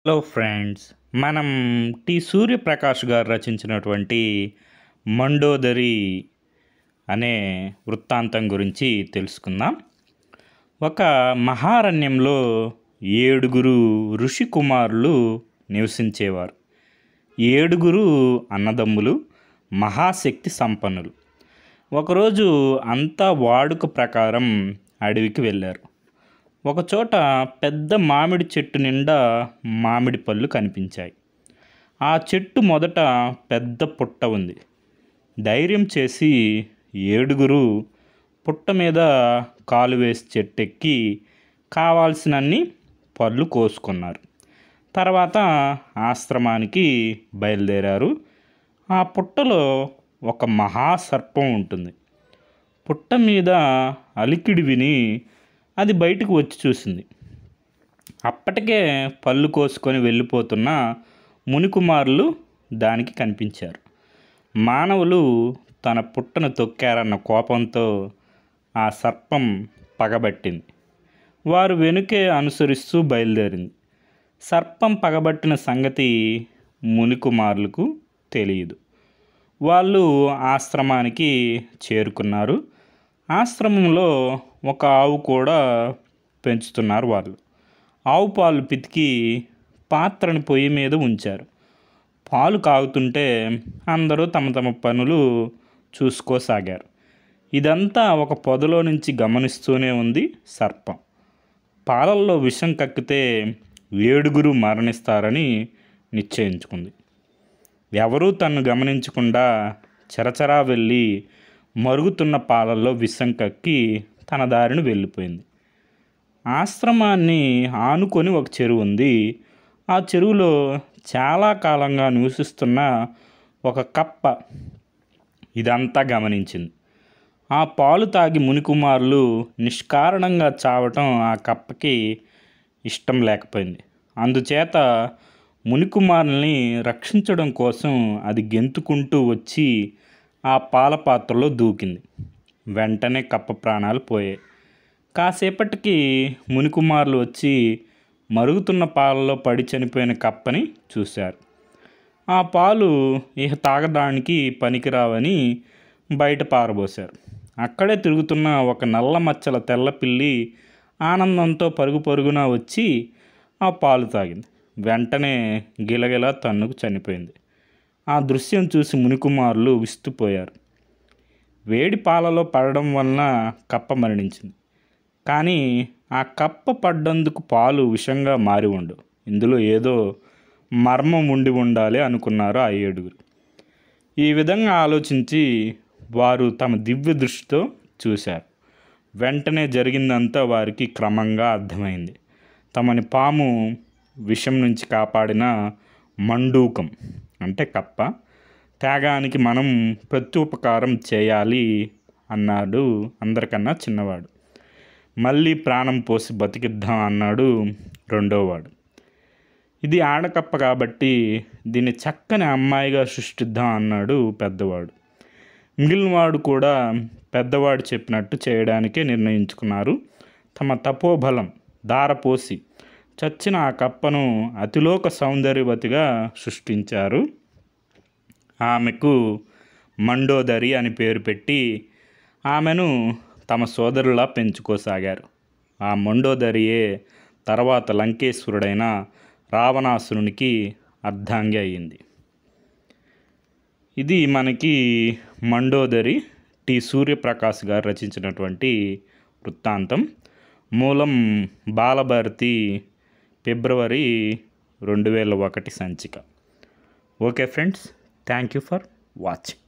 Hello friends, మనం T Suryaprakash గారు రచించినటువంటి మండోదరి అనే వృత్తాంతం గురించి తెలుసుకుందాం. ఒక మహారణ్యంలో 7 ఋషి కుమారులు నివసించేవారు. 7 అన్నదమ్ములు, మహాశక్తి సంపన్నులు. ఒకరోజు అంతా వాడుక ప్రకారం అడవికి వెళ్ళారు. ఒకచోట పెద్ద మామిడి చెట్టు నిండా మామిడి పళ్ళు కనిపించాయి. ఆ చెట్టు మొదట పెద్ద పుట్ట ఉంది. ధైర్యం చేసి 7 పుట్ట మీద కాలు వేసి చెట్టెక్కి కావాల్సినన్ని పళ్ళు కోసుకున్నారు. తర్వాత ఆశ్రమానికి బయలుదేరారు. ఆ పుట్టలో ఒక మహాసర్పం ఉంటుంది. పుట్ట మీద అలికిడి విని అది బయటకు వచ్చి చూసింది. అప్పటికే పళ్ళు కోసుకొని వెళ్ళిపోతున్న మునికుమారులు దానికి కనిపించారు. మానవులు తన పుట్టను తొక్కారన్న కోపంతో ఆ సర్పం పగబట్టింది. వారు వెనుకే అనుసరిస్తూ బయలుదేరింది. సర్పం పగబట్టిన సంగతి మునికుమారులకు తెలియదు. వాళ్ళు ఆశ్రమానికి చేరుకున్నారు. ఆశ్రమంలో ఒక ఆవు కూడా పెంచుతున్నారు వాళ్ళు. ఆవు పాలు పితికి పాత్రని పొయ్యి మీద ఉంచారు. పాలు కాగుతుంటే అందరూ తమ తమ పనులు చూసుకోసాగారు. ఇదంతా ఒక పొదలో నుంచి గమనిస్తూనే ఉంది సర్పం. పాలల్లో విషం కక్కితే 7 మరణిస్తారని నిశ్చయించుకుంది. ఎవరూ తన్ను గమనించకుండా చరచరా వెళ్ళి మరుగుతున్న పాలల్లో విషం కక్కి తన దారిని వెళ్ళిపోయింది. ఆశ్రమాన్ని ఆనుకొని ఒక చెరువు ఉంది. ఆ చెరువులో చాలా కాలంగా నివసిస్తున్న ఒక కప్ప ఇదంతా గమనించింది. ఆ పాలు తాగి మునికుమారులు నిష్కారణంగా చావటం ఆ కప్పకి ఇష్టం లేకపోయింది. అందుచేత మునికుమారుల్ని రక్షించడం కోసం అది గెంతుకుంటూ వచ్చి ఆ పాల పాత్రలో దూకింది. వెంటనే కప్ప ప్రాణాలు పోయాయి. కాసేపటికి మునికుమారులు వచ్చి మరుగుతున్న పాలలో పడి చనిపోయిన కప్పని చూశారు. ఆ పాలు ఇక తాగడానికి పనికిరావని బయట పారబోశారు. అక్కడే తిరుగుతున్న ఒక నల్ల మచ్చల తెల్ల పిల్లి ఆనందంతో పరుగు పరుగున వచ్చి ఆ పాలు తాగింది. వెంటనే గిలగిలా తన్నుకు చనిపోయింది. ఆ దృశ్యం చూసి మునికుమారులు విస్తుపోయారు. వేడి పాలలో పడడం వలన కప్ప మరణించింది. కానీ ఆ కప్ప పడ్డందుకు పాలు విషంగా మారి ఉండవు. ఇందులో ఏదో మర్మం ఉండి ఉండాలి అనుకున్నారు ఆ 7. ఈ విధంగా ఆలోచించి వారు తమ దివ్య దృష్టితో చూశారు. వెంటనే జరిగిందంతా వారికి క్రమంగా అర్థమైంది. తమని పాము విషం నుంచి కాపాడిన మండూకం అంటే కప్ప త్యాగానికి మనం ప్రత్యుపకారం చేయాలి అన్నాడు అందరికన్నా చిన్నవాడు. మళ్ళీ ప్రాణం పోసి బతికిద్దాం అన్నాడు రెండోవాడు. ఇది ఆడకప్ప కాబట్టి దీన్ని చక్కని అమ్మాయిగా సృష్టిద్దాం అన్నాడు పెద్దవాడు. మిగిలినవాడు కూడా పెద్దవాడు చెప్పినట్టు చేయడానికే నిర్ణయించుకున్నారు. తమ తపోబలం ధారపోసి చచ్చిన ఆ కప్పను అతిలోక సౌందర్యవతిగా సృష్టించారు. ఆమెకు మండోదరి అని పేరు పెట్టి ఆమెను తమ సోదరులా పెంచుకోసాగారు. ఆ మండోదరియే తర్వాత లంకేశ్వరుడైన రావణాసురునికి అర్ధాంగి అయ్యింది. ఇది మనకి మండోదరి టి సూర్యప్రకాష్ గారు రచించినటువంటి వృత్తాంతం. మూలం బాలభారతి ఫిబ్రవరి 2001 సంచిక. Okay friends, thank you for watching.